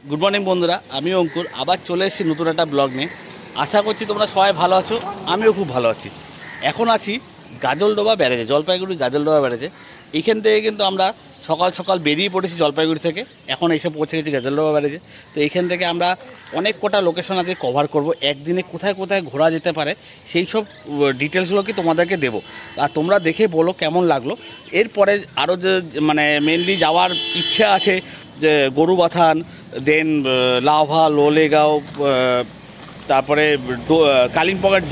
Good morning বন্ধুরা, আমি অঙ্কুর আবার চলে এসেছি নতুন একটা ব্লগ নিয়ে। আশা করছি তোমরা সবাই ভালো আছো, আমিও খুব ভালো আছি। এখন আছি গাজলডোবা ব্যারেজে, জলপাইগুড়ি গাজলডোবা ব্যারেজে। এইখান থেকে কিন্তু আমরা সকাল সকাল বেরিয়ে পড়েছি জলপাইগুড়ি থেকে, এখন এসে পৌঁছে গেছি গাজলডোবা ব্যারেজে। তো এইখান থেকে আমরা অনেক কটা লোকেশন আজকে কভার করব, একদিনে কোথায় কোথায় ঘোরা যেতে পারে সেই সব ডিটেলসগুলোকে তোমাদেরকে দেবো। আর তোমরা দেখে বলো কেমন লাগলো। এরপরে আরও যে মেনলি যাওয়ার ইচ্ছা আছে যে গরুবাথান, দেন লাভা, লোলেগাঁও, তারপরে কালিম্পংয়ের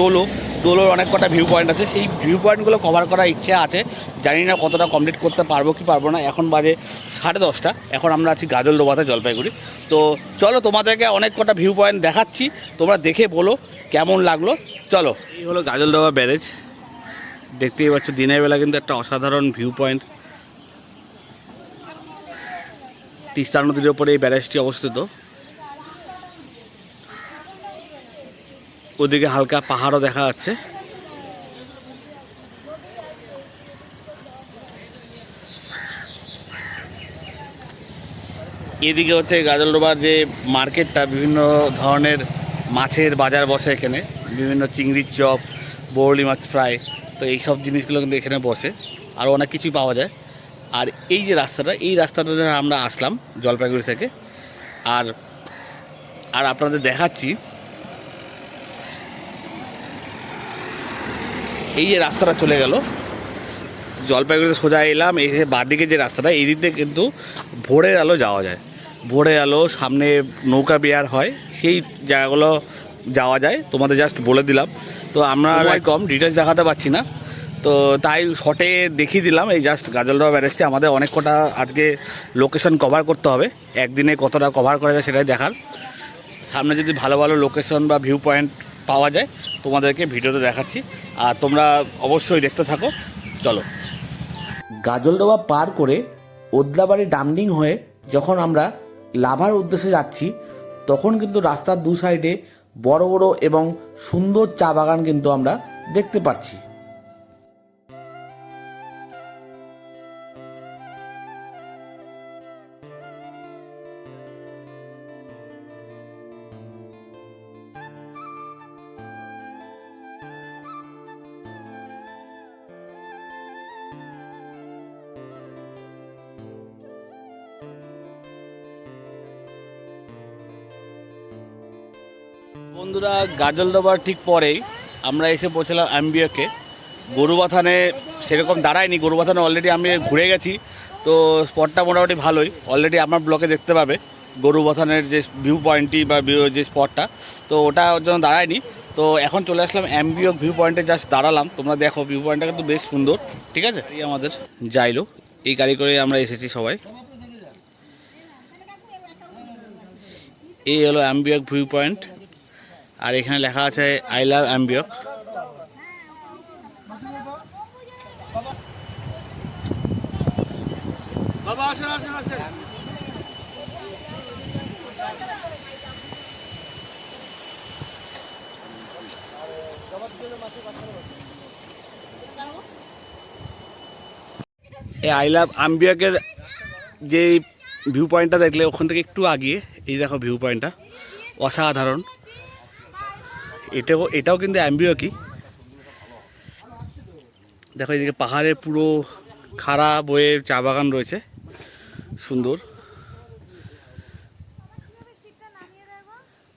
দোলোর অনেক কটা ভিউ পয়েন্ট আছে। সেই ভিউ পয়েন্টগুলো কভার করার ইচ্ছা আছে, জানি না কতটা কমপ্লিট করতে পারবো কি পারবো না। এখন বাজে 10:30, এখন আমরা আছি গাজলডোবাতে, জলপাইগুড়ি। তো চলো তোমাদেরকে অনেক কটা ভিউ পয়েন্ট দেখাচ্ছি, তোমরা দেখে বলো কেমন লাগলো। চলো, এই হলো গাজলডোবা ব্যারেজ। দেখতেই পাচ্ছ দিনের বেলা কিন্তু একটা অসাধারণ ভিউ পয়েন্ট। তিস্তা নদীর ওপরে এই ব্যারেজটি অবস্থিত। ওদিকে হালকা পাহাড়ও দেখা যাচ্ছে। এদিকে হচ্ছে গাজলডোবার যে মার্কেটটা, বিভিন্ন ধরনের মাছের বাজার বসে এখানে, বিভিন্ন চিংড়ির চপ, বরলি মাছ ফ্রাই, তো এই সব জিনিসগুলো কিন্তু এখানে বসে, আরও অনেক কিছুই পাওয়া যায়। আর এই যে রাস্তাটা, এই রাস্তাটা আমরা আসলাম জলপাইগুড়ি থেকে। আর আর আপনাদের দেখাচ্ছি এই যে রাস্তাটা চলে গেল জলপাইগুড়িতে, সোজা এলাম। এই যে বাঁদিকে যে রাস্তাটা, এই দিক দিয়ে কিন্তু ভোরের আলো যাওয়া যায়। ভোরের আলো, সামনে নৌকা বিহার হয়, সেই জায়গাগুলো যাওয়া যায়। তোমাদের জাস্ট বলে দিলাম। তো আমরা কম ডিটেলস দেখাতে পারছি না, তো তাই শর্টে দেখিয়ে দিলাম। এই জাস্ট গাজলডোবা ব্যারেজটি। আমাদের অনেক কটা আজকে লোকেশন কভার করতে হবে, একদিনে কতটা কভার করা যায় সেটাই দেখার। সামনে যদি ভালো ভালো লোকেশন বা ভিউ পয়েন্ট পাওয়া যায় তোমাদেরকে ভিডিওতে দেখাচ্ছি, আর তোমরা অবশ্যই দেখতে থাকো। চলো, গাজলডোবা পার করে ওদলাবাড়ি ডামডিং হয়ে যখন আমরা লাভার উদ্দেশ্যে যাচ্ছি, তখন কিন্তু রাস্তার দু সাইডে বড় বড় এবং সুন্দর চা বাগান কিন্তু আমরা দেখতে পাচ্ছি। বন্ধুরা, গাজলডোবার ঠিক পরেই আমরা এসে পৌঁছলাম অ্যাম্বিয়কে। গরুবাথানে সেরকম দাঁড়ায়নি, গরুবাথানে অলরেডি আমি ঘুরে গেছি, তো স্পটটা মোটামুটি ভালোই। অলরেডি আমার ব্লকে দেখতে পাবে গরুবাথানের যে ভিউ পয়েন্টটি বা যে স্পটটা, তো ওটা ওর জন্য দাঁড়ায়নি। তো এখন চলে আসলাম অ্যাম্বিয়ক ভিউ পয়েন্টে, জাস্ট দাঁড়ালাম। তোমরা দেখো ভিউ পয়েন্টটা কিন্তু বেশ সুন্দর, ঠিক আছে। এই আমাদের যাইলো, এই গাড়ি করে আমরা এসেছি সবাই। এই হলো অ্যাম্বিয়ক ভিউ পয়েন্ট, আর এখানে লেখা আছে আই লাভ অ্যাম্বিয়ক। বাবা আসেন আসেন আসেন। এই আই লাভ অ্যাম্বিয়কের যে ভিউ পয়েন্টটা দেখলে ওখান থেকে একটু আগিয়ে এই দেখো ভিউ পয়েন্টটা অসাধারণ। এটাও কিন্তু অ্যাম্বিয়কই। দেখো এদিকে পাহাড়ের পুরো খাড়া বয়ে চা বাগান রয়েছে, সুন্দর।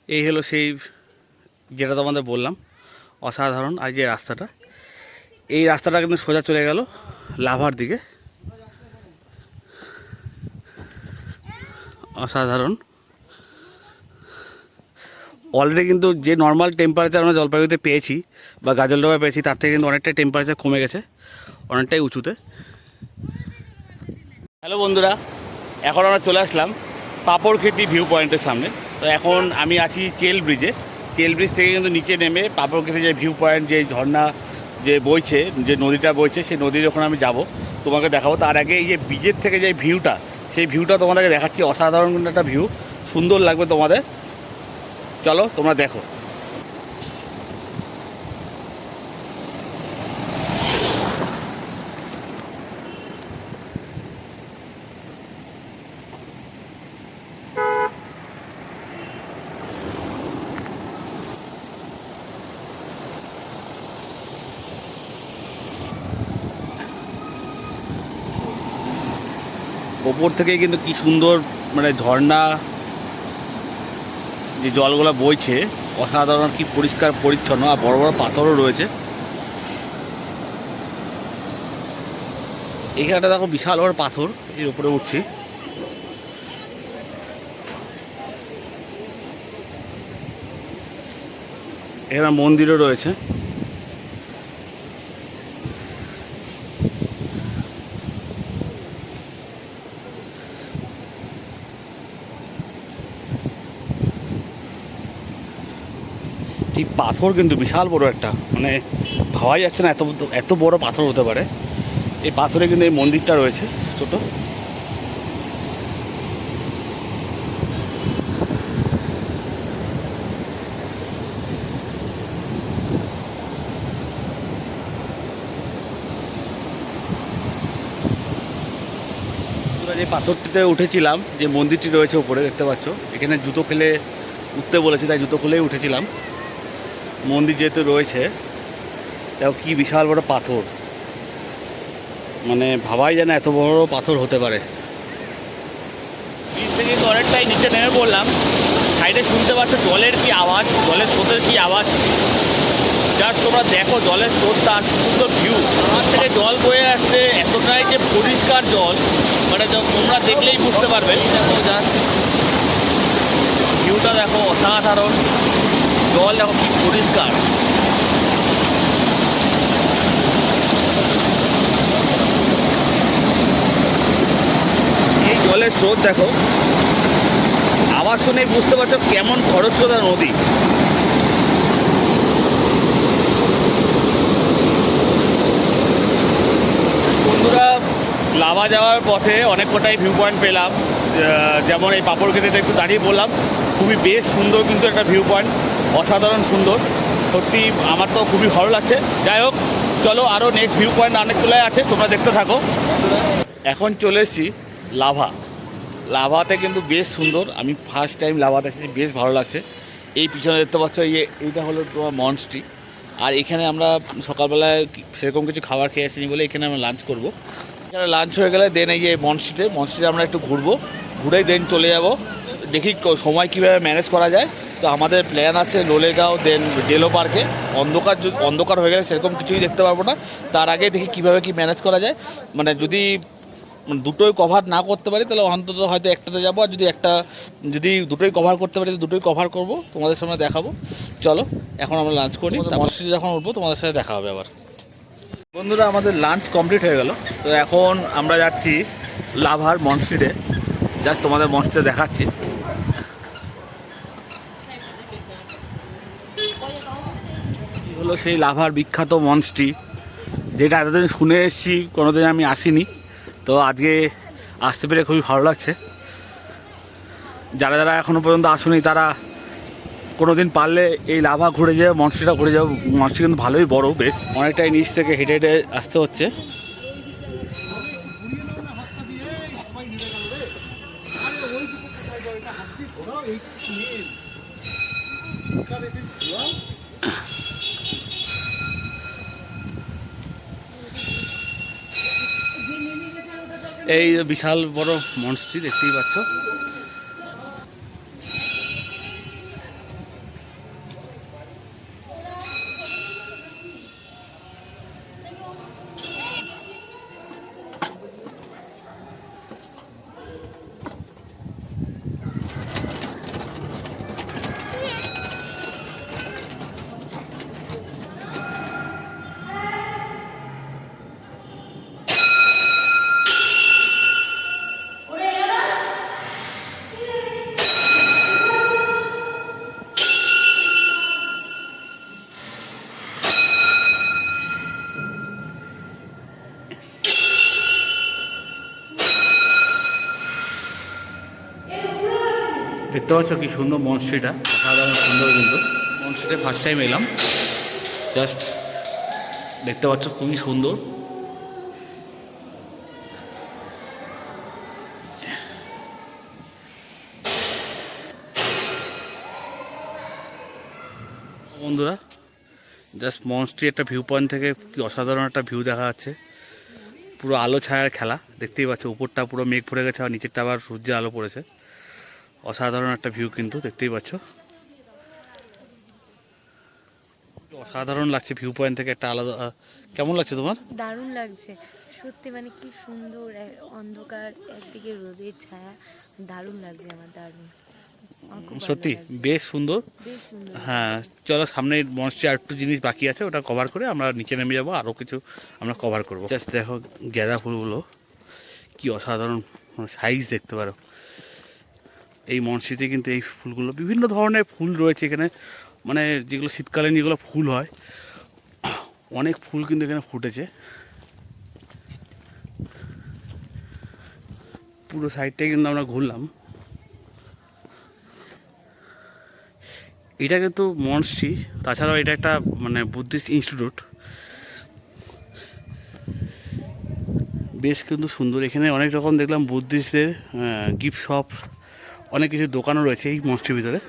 এই হলো সেই যেটা তোমাদের বললাম, অসাধারণ। আর যে রাস্তাটা, এই রাস্তাটা কিন্তু সোজা চলে গেল লাভার দিকে, অসাধারণ। অলরেডি কিন্তু যে নর্মাল টেম্পারেচার আমরা জলপাইগুড়িতে পেয়েছি বা গাজলডোবায় পেয়েছি, তার থেকে কিন্তু অনেকটাই টেম্পারেচার কমে গেছে, অনেকটাই উঁচুতে। হ্যালো বন্ধুরা, এখন আমরা চলে আসলাম পাপড়খেতি ভিউ পয়েন্টের সামনে। তো এখন আমি আছি চেল ব্রিজে। চেল ব্রিজ থেকে কিন্তু নিচে নেমে পাপড়খেতি যে ভিউ পয়েন্ট, যে ঝর্ণা যে বইছে, যে নদীটা বইছে, সেই নদীর ওখানে আমি যাব, তোমাকে দেখাবো। তার আগে এই যে ব্রিজের থেকে যে ভিউটা, সেই ভিউটা তোমাদেরকে দেখাচ্ছি। অসাধারণ কিন্তু একটা ভিউ, সুন্দর লাগবে তোমাদের। চলো তোমরা দেখো। ওপর থেকেই কিন্তু কি সুন্দর মানে ঝর্ণা যে জলগুলো বইছে, অসাধারণ, কি পরিষ্কার পরিচ্ছন্ন, আর বড় বড় পাথরও রয়েছে। এখানটা দেখো বিশাল বড় পাথর, এর উপরে উঠছি। এখানে মন্দিরও রয়েছে। ঠিক পাথর কিন্তু বিশাল বড় একটা, মানে ভাবাই যাচ্ছে না এত এত বড় পাথর হতে পারে। এই পাথরে কিন্তু এই মন্দিরটা রয়েছে ছোট। যে পাথরটিতে উঠেছিলাম, যে মন্দিরটি রয়েছে উপরে দেখতে পাচ্ছ, এখানে জুতো ফেলে উঠতে বলেছে, তাই জুতো খুলেই উঠেছিলাম। মন্দির যেহেতু রয়েছে, তাও কি বিশাল বড় পাথর, মানে ভাবাই যায় না এত বড় পাথর হতে পারে। বীজ থেকে তো অনেকটাই নিচে নেমে পড়লাম। সাইডে শুনতে পাচ্ছ জলের কি আওয়াজ, জলের স্রোতের কি আওয়াজ। জাস্ট তোমরা দেখো জলের স্রোতটা, আর সুন্দর ভিউ, আমার থেকে জল বয়ে আসছে, এতটাই যে পরিষ্কার জল, মানে তোমরা দেখলেই বুঝতে পারবে। দেখো জাস্ট ভিউটা দেখো, অসাধারণ। জল দেখো কি পরিষ্কার। এই জলের স্রোত দেখো, আওয়াজ শুনেই বুঝতে পারছো কেমন খরস্রোতা নদী। বন্ধুরা, লাভা যাওয়ার পথে অনেক কটাই ভিউ পয়েন্ট পেলাম, যেমন এই পাপড় খেতে একটু দাঁড়িয়ে পড়লাম। খুবই বেশ সুন্দর কিন্তু একটা ভিউ পয়েন্ট, অসাধারণ সুন্দর। সত্যি আমার তো খুবই ভালো লাগছে। যাই হোক, চলো আরও নেক্সট ভিউ পয়েন্ট অনেকগুলোই আছে, তোমরা দেখতে থাকো। এখন চলে এসেছি লাভা। লাভাতে কিন্তু বেশ সুন্দর, আমি ফার্স্ট টাইম লাভাতে এসেছি, বেশ ভালো লাগছে। এই পিছনে দেখতে পাচ্ছ, এইটা হলো তোমার মনস্ট্রি। আর এখানে আমরা সকালবেলায় সেরকম কিছু খাবার খেয়ে আসিনি বলে এখানে আমরা লাঞ্চ করব। এখানে লাঞ্চ হয়ে গেলে দেন এই যে মনস্ট্রিটে আমরা একটু ঘুরবো, ঘুরেই দেন চলে যাব। দেখি সময় কীভাবে ম্যানেজ করা যায়। তো আমাদের প্ল্যান আছে লোলেগাঁও, দেন ডেলো পার্কে। অন্ধকার হয়ে গেলে সেরকম কিছুই দেখতে পারবো না, তার আগে দেখি কীভাবে কি ম্যানেজ করা যায়। মানে যদি দুটোই কভার না করতে পারি তাহলে অন্তত হয়তো একটাতে যাবো, আর যদি দুটোই কভার করতে পারি দুটোই কভার করব, তোমাদের সামনে দেখাবো। চলো এখন আমরা লাঞ্চ করি, মনস্ট্রিটে যখন উঠবো তোমাদের সাথে দেখা হবে আবার। বন্ধুরা, আমাদের লাঞ্চ কমপ্লিট হয়ে গেল। তো এখন আমরা যাচ্ছি লাভার মনস্ট্রিটে। জাস্ট তোমাদের মনস্ট্রিটে দেখাচ্ছি। হলো সেই লাভার বিখ্যাত মনস্ট্রি, যেটা এতদিন শুনে এসেছি, কোনোদিন আমি আসিনি। তো আজকে আসতে পেরে খুবই ভালো লাগছে। যারা যারা এখনও পর্যন্ত আসুনি তারা কোনো দিন পারলে এই লাভা ঘুরে যাও, মনস্ট্রিটা ঘুরে যাও। মনস্ট্রি কিন্তু ভালোই বড়, বেশ অনেকটাই নিচ থেকে হেঁটে হেঁটে আসতে হচ্ছে। এই বিশাল বড় মনস্ট্রি দেখতেই পাচ্ছ। দেখতে পাচ্ছ কি সুন্দর মনস্ট্রিটা, অসাধারণ সুন্দর। কিন্তু মনস্ট্রিটে ফার্স্ট টাইম এলাম, জাস্ট দেখতে পাচ্ছ খুবই সুন্দর। বন্ধুরা, জাস্ট মনস্ট্রি একটা ভিউ পয়েন্ট থেকে কি অসাধারণ একটা ভিউ দেখা যাচ্ছে। পুরো আলো ছায়ার খেলা দেখতেই পাচ্ছ, উপরটা পুরো মেঘ পড়ে গেছে আর নিচেরটা আবার সূর্যের আলো পড়েছে। অসাধারণ একটা ভিউ কিন্তু দেখতেই পাচ্ছ, অসাধারণ লাগছে ভিউ পয়েন্ট থেকে একটা আলাদা। কেমন লাগছে তোমার? দারুণ লাগছে সত্যি, মানে কি সুন্দর অন্ধকার, একদিকে রোদের ছায়া, দারুণ লাগছে আমার, দারুণ। সত্যি বেশ সুন্দর। বেশ সুন্দর। হ্যাঁ, চলো সামনে মনস্ট্রি আর একটু জিনিস বাকি আছে, ওটা কভার করে আমরা নিচে নেমে যাবো, আরও কিছু আমরা কভার করবো। জাস্ট দেখো গাঁদা ফুলগুলো কি অসাধারণ সাইজ দেখতে পারো। এই মনস্ট্রিতে কিন্তু এই ফুলগুলো, বিভিন্ন ধরনের ফুল রয়েছে এখানে, মানে যেগুলো শীতকালীন যেগুলো ফুল হয়, অনেক ফুল কিন্তু এখানে ফুটেছে। পুরো সাইডটাই কিন্তু আমরা ঘুরলাম। এটা কিন্তু মনস্ট্রি, তাছাড়াও এটা একটা মানে বুদ্ধিস্ট ইনস্টিটিউট। বেশ কিন্তু সুন্দর, এখানে অনেক রকম দেখলাম বুদ্ধিস্টদের গিফট শপ, অনেক কিছু দোকানও রয়েছে এই মনস্ট্রির ভিতরে।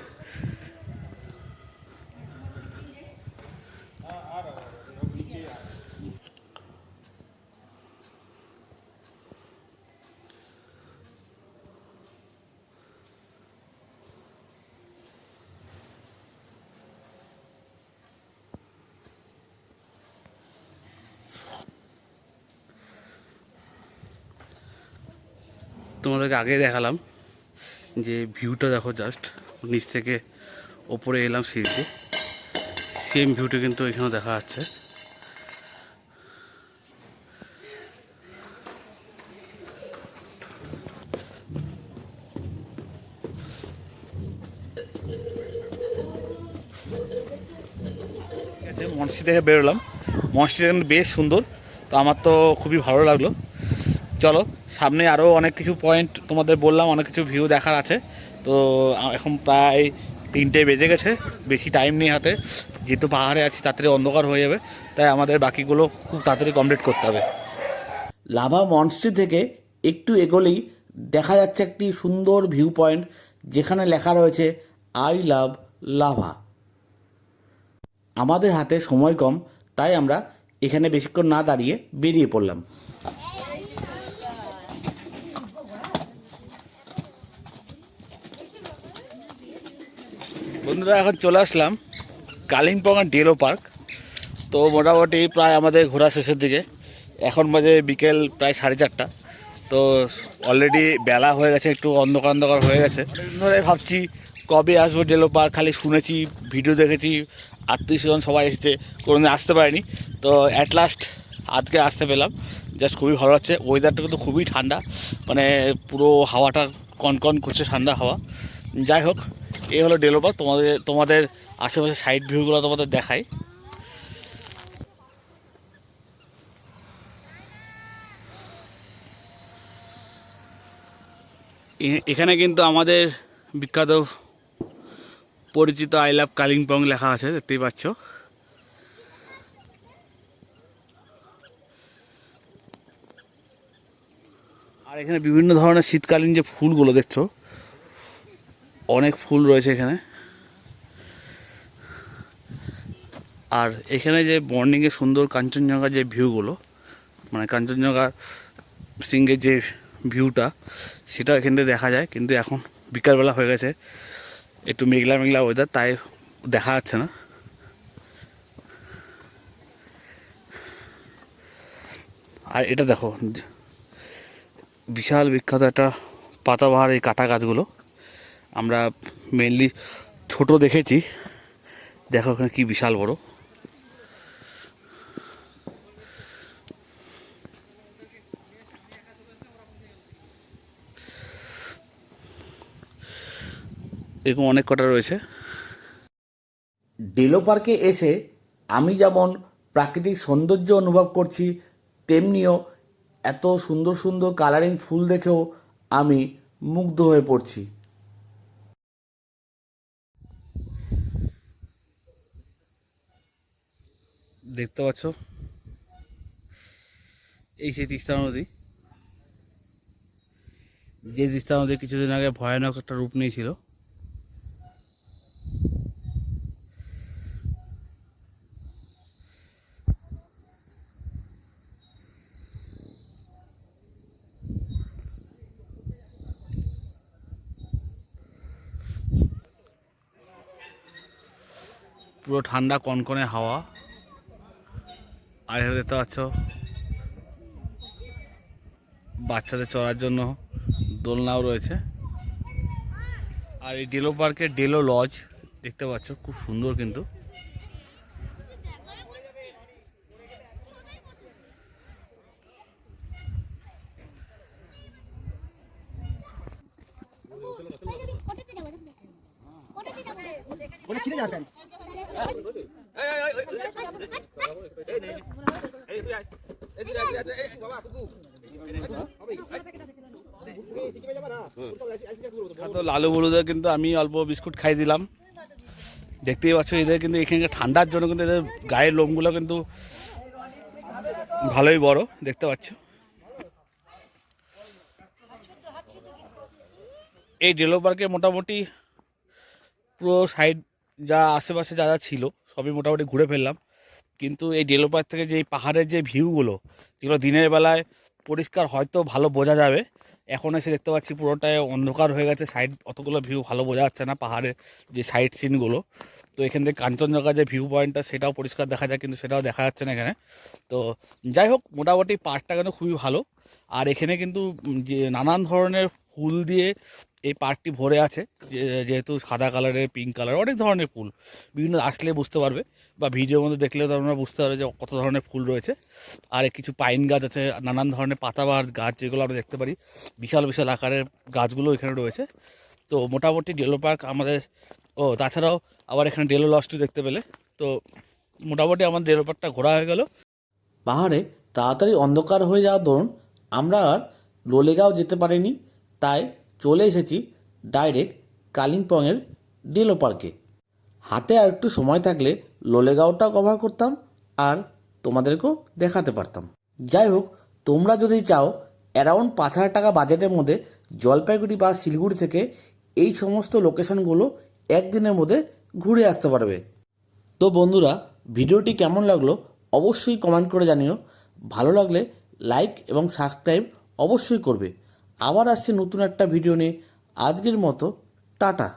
তোমাদেরকে আগে দেখালাম যে ভিউটা দেখো, জাস্ট নিচ থেকে ওপরে এলাম সিঁড়িতে, সেম ভিউটা কিন্তু এখানেও দেখা যাচ্ছে। ঠিক আছে, মনস্ট্রি থেকে বেরোলাম, মনস্ট্রিটা কিন্তু বেশ সুন্দর, তো আমার তো খুবই ভালো লাগলো। চলো সামনে আরও অনেক কিছু পয়েন্ট তোমাদের বললাম, অনেক কিছু ভিউ দেখার আছে। তো এখন প্রায় 3টে বেজে গেছে, বেশি টাইম নেই হাতে, যেহেতু পাহাড়ে আছি তাড়াতাড়ি অন্ধকার হয়ে যাবে, তাই আমাদের বাকিগুলো খুব তাড়াতাড়ি কমপ্লিট করতে হবে। লাভা মনস্ট্রি থেকে একটু এগোলেই দেখা যাচ্ছে একটি সুন্দর ভিউ পয়েন্ট, যেখানে লেখা রয়েছে আই লাভ লাভা। আমাদের হাতে সময় কম, তাই আমরা এখানে বেশিক্ষণ না দাঁড়িয়ে বেরিয়ে পড়লাম। বন্ধুরা, এখন চলে আসলাম কালিম্পং আর ডেলো পার্ক। তো মোটামুটি প্রায় আমাদের ঘোরা শেষের দিকে, এখন বাজে বিকেল প্রায় 4:30। তো অলরেডি বেলা হয়ে গেছে, একটু অন্ধকার অন্ধকার হয়ে গেছে। ধরে ভাবছি কবে আসবো ডেলো পার্ক, খালি শুনেছি, ভিডিও দেখেছি, আত্মীয় স্বজন সবাই এসেছে, কোনোদিন আসতে পারিনি। তো অ্যাট লাস্ট আজকে আসতে পেলাম, জাস্ট খুবই ভালো লাগছে। ওয়েদারটা কিন্তু খুবই ঠান্ডা, মানে পুরো হাওয়াটা কনকন করছে, ঠান্ডা হাওয়া। যাই হোক, এই হলো ডেলো পার্ক। তোমাদের আশেপাশে সাইড ভিউগুলো তোমাদের দেখাই। এখানে কিন্তু আমাদের বিখ্যাত পরিচিত আই লাভ কালিম্পং লেখা আছে, দেখতেই পাচ্ছ। আর এখানে বিভিন্ন ধরনের শীতকালীন যে ফুলগুলো দেখছো, অনেক ফুল রয়েছে এখানে। আর এখানে যে মর্নিংয়ে সুন্দর কাঞ্চনজঙ্ঘার যে ভিউগুলো, মানে কাঞ্চনজঙ্ঘার সিঙ্গের যে ভিউটা, সেটা এখান থেকে দেখা যায়। কিন্তু এখন বিকালবেলা হয়ে গেছে, একটু মেঘলা মেঘলা ওয়েদার, তাই দেখা যাচ্ছে না। আর এটা দেখো, বিশাল বিখ্যাত একটা পাতাবাহার, এই কাটা গাছগুলো আমরা মেনলি ছোট দেখেছি, দেখো এখানে কি বিশাল বড়। এরকম অনেক কটা রয়েছে। ডেলো পার্কে এসে আমি যেমন প্রাকৃতিক সৌন্দর্য অনুভব করছি, তেমনিও এত সুন্দর সুন্দর কালারিং ফুল দেখেও আমি মুগ্ধ হয়ে পড়ছি। দেখতে পাচ্ছ, এই সেই তিস্তা নদী, যে তিস্তা নদী কিছুদিন আগে ভয়ানক একটা রূপ নিয়েছিল। পুরো ঠান্ডা কনকনে হাওয়া। আর এখানে দেখতে পাচ্ছ বাচ্চাদের চড়ার জন্য দোলনাও রয়েছে। আর এই ডেলো পার্কের ডেলো লজ দেখতে পাচ্ছ, খুব সুন্দর কিন্তু। তো লালু বলুদের কিন্তু আমি অল্প বিস্কুট খাই দিলাম। দেখতেই পাচ্ছ এদের কিন্তু এখানকার ঠান্ডার জন্য কিন্তু এদের গায়ের লোমগুলো কিন্তু ভালোই বড়, দেখতে পাচ্ছ। এই ডেলো পার্কে মোটামুটি পুরো সাইড যা আশেপাশে যা যা ছিল সবই মোটামুটি ঘুরে ফেললাম। কিন্তু এই ডেলো পার্ক থেকে যে পাহাড়ের যে ভিউগুলো, যেগুলো দিনের বেলায় পরিষ্কার হয়তো ভালো বোঝা যাবে, এখন এসে দেখতে পাচ্ছি পুরোটাই অন্ধকার হয়ে গেছে। সাইড অতগুলো ভিউ ভালো বোঝা যাচ্ছে না, পাহাড়ের যে সাইড সিনগুলো। তো এখান থেকে কাঞ্চনজঙ্ঘার যে ভিউ পয়েন্টটা সেটাও পরিষ্কার দেখা যায়, কিন্তু সেটাও দেখা যাচ্ছে না এখানে। তো যাই হোক, মোটামুটি পার্কটা কিন্তু খুবই ভালো। আর এখানে কিন্তু যে নানান ধরনের ফুল দিয়ে এই পার্কটি ভরে আছে, যেহেতু সাদা কালারের, পিঙ্ক কালার, অনেক ধরনের ফুল। বিভিন্ন আসলে বুঝতে পারবে, বা ভিডিওর মধ্যে দেখলেও তোমরা বুঝতে পারবে যে কত ধরনের ফুল রয়েছে। আর কিছু পাইন গাছ আছে, নানান ধরনের পাতাবাহার গাছ যেগুলো আমরা দেখতে পারি, বিশাল বিশাল আকারের গাছগুলো এখানে রয়েছে। তো মোটামুটি ডেলো পার্ক আমাদের, তাছাড়াও আবার এখানে ডেলো লজটি দেখতে পেলে। তো মোটামুটি আমাদের ডেলো পার্কটা ঘোরা হয়ে গেল। পাহাড়ে তাড়াতাড়ি অন্ধকার হয়ে যাওয়ার দরুন আমরা আর লোলেগাঁও যেতে পারিনি, তাই চলে এসেছি ডাইরেক্ট কালিম্পংয়ের ডেলো পার্কে। হাতে আর একটু সময় থাকলে লোলেগাঁওটা কভার করতাম আর তোমাদেরকেও দেখাতে পারতাম। যাই হোক, তোমরা যদি চাও অ্যারাউন্ড 5,000 টাকা বাজেটের মধ্যে জলপাইগুড়ি বা শিলিগুড়ি থেকে এই সমস্ত লোকেশনগুলো একদিনের মধ্যে ঘুরে আসতে পারবে। তো বন্ধুরা, ভিডিওটি কেমন লাগলো অবশ্যই কমেন্ট করে জানিও। ভালো লাগলে লাইক এবং সাবস্ক্রাইব অবশ্যই করবে। আবার আসছে নতুন একটা ভিডিও নিয়ে। আজকের মতো টাটা।